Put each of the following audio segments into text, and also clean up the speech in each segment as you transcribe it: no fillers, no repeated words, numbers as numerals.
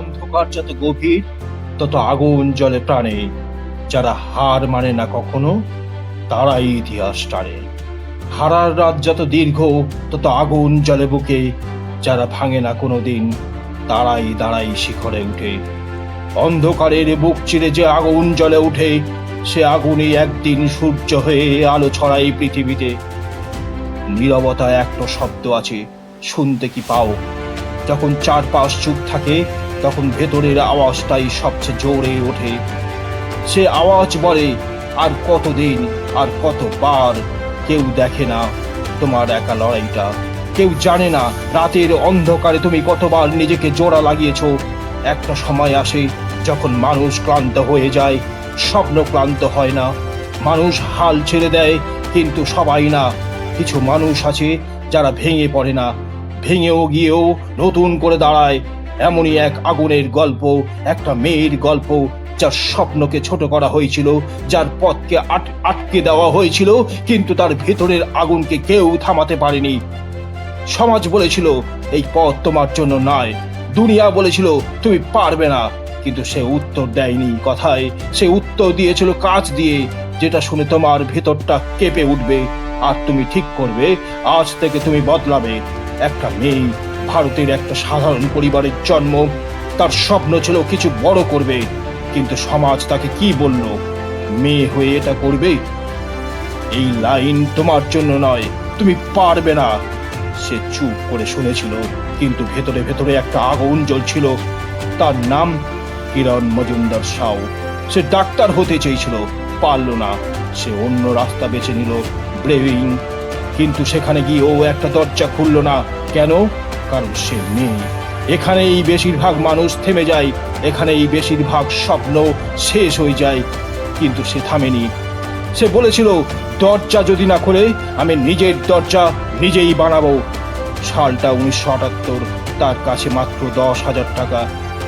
অন্ধকার যত গভীর, তত আগুন জ্বলে প্রাণে। যারা হার মানে না কখনো, তারাই ইতিহাস টানে। হারার রাত যত দীর্ঘ, তত আগুন জ্বলে বুকে। যারা ভাঙে না কোনোদিন, তারাই দাঁড়াই শিখরে উঠে। অন্ধকারের বুক চিরে যে আগুন জ্বলে উঠে, সে আগুনই একদিন সূর্য হয়ে আলো ছড়াই পৃথিবীতে। নীরবতা একটা শব্দ আছে, শুনতে কি পাও? যখন চারপাশ চুপ থাকে, তখন ভেতরের আওয়াজটাই সবচেয়ে জোরে ওঠে। সে আওয়াজ বলে, আর কতদিন, আর কতবার। কেউ দেখে না তোমার একা লড়াইটা, কেউ জানে না রাতের অন্ধকারে তুমি কতবার নিজেকে জোড়া লাগিয়েছো। একটা সময় আসে যখন মানুষ ক্লান্ত হয়ে যায়, স্বপ্ন ক্লান্ত হয় না। মানুষ হাল ছেড়ে দেয়, কিন্তু সবাই না। কিছু মানুষ আছে যারা ভেঙে পড়ে না, ভেঙেও গিয়েও নতুন করে দাঁড়ায়। এমনই এক আগুনের গল্প, একটা মেয়ের গল্প, যার স্বপ্নকে ছোট করা হয়েছিল, যার পথকে আটকে দেওয়া হয়েছিল, কিন্তু তার ভেতরের আগুনকে কেউ থামাতে পারেনি। সমাজ বলেছিল এই পথ তোমার জন্য নয়, দুনিয়া বলেছিল তুমি পারবে না, কিন্তু সে উত্তর দেয়নি কথায়, সে উত্তর দিয়েছিল কাজ দিয়ে, যেটা শুনে তোমার ভেতরটা কেঁপে উঠবে। আর তুমি ঠিক করবে, আজ থেকে তুমি বদলাবে। একটা মেয়ে, ভারতের একটা সাধারণ পরিবারের জন্ম, তার স্বপ্ন ছিল কিছু বড় করবে, কিন্তু সমাজ তাকে কি বলল? মেয়ে হয়ে এটা করবে? এই লাইন তোমার জন্য নয়, তুমি পারবে না। সে চুপ করে শুনেছিল, কিন্তু ভেতরে ভেতরে একটা আগুন জ্বলছিল। তার নাম কিরণ মজুমদার সাউ। সে ডাক্তার হতে চেয়েছিল, পারল না। সে অন্য রাস্তা বেছে নিল, ব্রেভিং। কিন্তু সেখানে গিয়ে ও একটা দরজা খুলল না। কেন? কারণ সে মেয়ে। এখানেই বেশিরভাগ মানুষ থেমে যায়, এখানেই বেশিরভাগ স্বপ্ন শেষ হয়ে যায়। কিন্তু সে থামেনি। সে বলেছিল, দরজা যদি না খোলে, আমি নিজের দরজা নিজেই বানাবো। সালটা 1978। তার কাছে মাত্র 10,000 টাকা।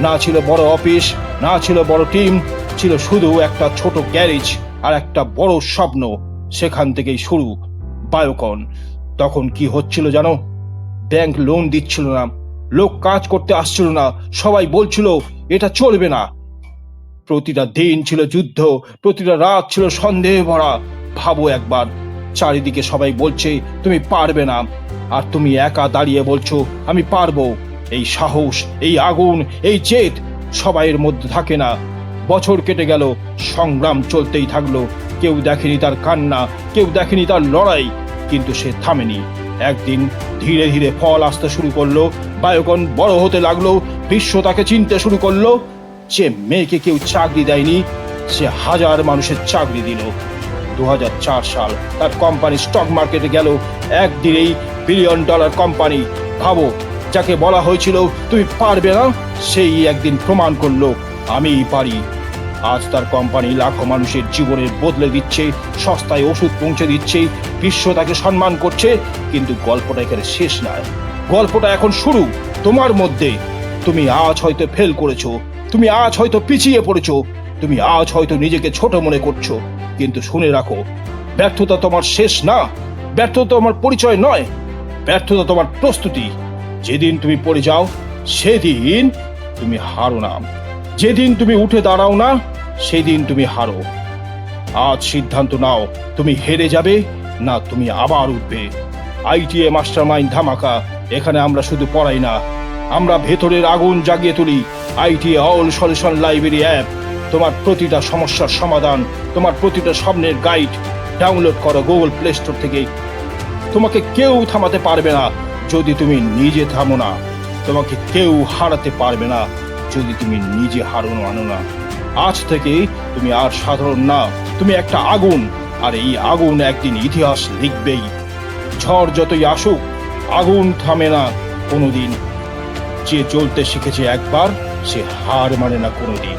না ছিল বড় অফিস, না ছিল বড় টিম, ছিল শুধু একটা ছোট গ্যারেজ আর একটা বড় স্বপ্ন। সেখান থেকেই শুরু বায়োকন। তখন কি হচ্ছিল জানো? ব্যাংক লোন দিচ্ছিল না, লোক কাজ করতে আসছিল না, সবাই বলছিল এটা চলবে না। প্রতিটা দিন ছিল যুদ্ধ, প্রতিটা রাত ছিল সন্দেহে ভরা। ভাবো একবার, চারিদিকে সবাই বলছে তুমি পারবে না, আর তুমি একা দাঁড়িয়ে বলছো আমি পারবো। এই সাহস, এই আগুন, এই জেদ সবাইয়ের মধ্যে থাকে না। বছর কেটে গেল, সংগ্রাম চলতেই থাকলো। কেউ দেখেনি তার কান্না, কেউ দেখেনি তার লড়াই, কিন্তু সে থামেনি। একদিন ধীরে ধীরে ফল আসতে শুরু করলো, বায়োকন বড় হতে লাগলো, বিশ্ব তাকে চিনতে শুরু করলো। যে মেয়েকে কেউ চাকরি দেয়নি, সে হাজার মানুষের চাকরি দিল। 2004 সাল, তার কোম্পানি স্টক মার্কেটে গেল। একদিনেই $1 বিলিয়ন কোম্পানি। ভাবো, যাকে বলা হয়েছিল তুমি পারবে না, সেই একদিন প্রমাণ করলো আমিই পারি। আজ তার কোম্পানি লাখো মানুষের জীবনের বদলে দিচ্ছে, সস্তায় ওষুধ পৌঁছে দিচ্ছে, বিশ্ব তাকে সম্মান করছে। কিন্তু গল্পটা এখানে শেষ নয়, গল্পটা এখন শুরু তোমার মধ্যে। তুমি আজ হয়তো ফেল করেছো, তুমি আজ হয়তো পিছিয়ে পড়েছো, তুমি আজ হয়তো নিজেকে ছোট মনে করছো, কিন্তু শুনে রাখো, ব্যর্থতা তোমার শেষ না, ব্যর্থতা তোমার পরিচয় নয়, ব্যর্থতা তোমার প্রস্তুতি। যেদিন তুমি পড়ে যাও, সেদিন তুমি হারো না। যেদিন তুমি উঠে দাঁড়াও না, সেদিন তুমি হারো। আজ সিদ্ধান্ত নাও, তুমি হেরে যাবে না তুমি আবার উঠবে। আইটিএ মাস্টারমাইন্ড ধামাকা। এখানে আমরা শুধু পড়াই না, আমরা ভেতরের আগুন জাগিয়ে তুলি। ITA all solution library app, তোমার প্রতিটা সমস্যার সমাধান, তোমার প্রতিটা স্বপ্নের গাইড। ডাউনলোড করো গুগল প্লে স্টোর থেকে। তোমাকে কেউ থামাতে পারবে না যদি তুমি নিজে থামো না। তোমাকে কেউ হারাতে পারবে না যদি তুমি নিজে হারো মানো না। আজ থেকে তুমি আর সাধারণ না, তুমি একটা আগুন, আর এই আগুন একদিন ইতিহাস লিখবেই। ঝড় যতই আসুক, আগুন থামে না কোনোদিন। যে জ্বলতে শিখেছে একবার, সে হার মানে না কোনোদিন।